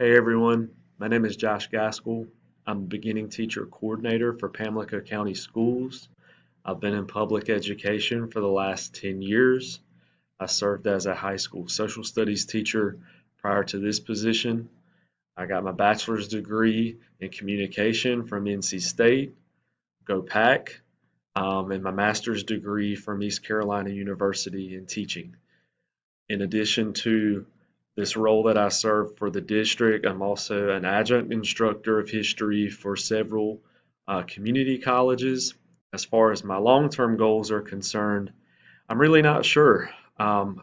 Hey everyone, my name is Josh Gaskell. I'm a beginning teacher coordinator for Pamlico County Schools. I've been in public education for the last 10 years. I served as a high school social studies teacher prior to this position. I got my bachelor's degree in communication from NC State, Go Pack, and my master's degree from East Carolina University in teaching. In addition to this role that I serve for the district, I'm also an adjunct instructor of history for several community colleges. As far as my long term goals are concerned, I'm really not sure. I'm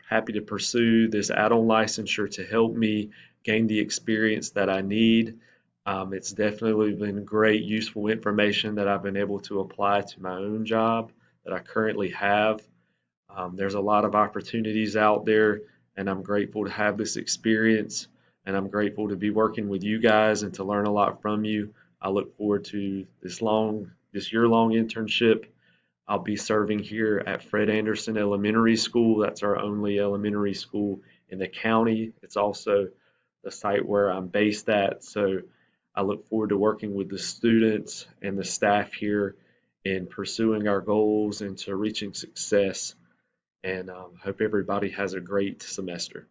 happy to pursue this add on licensure to help me gain the experience that I need. It's definitely been great, useful information that I've been able to apply to my own job that I currently have. There's a lot of opportunities out there, and I'm grateful to have this experience, and I'm grateful to be working with you guys and to learn a lot from you. I look forward to this year-long internship. I'll be serving here at Fred Anderson Elementary School. That's our only elementary school in the county. It's also the site where I'm based at. So I look forward to working with the students and the staff here in pursuing our goals and to reaching success and hope everybody has a great semester.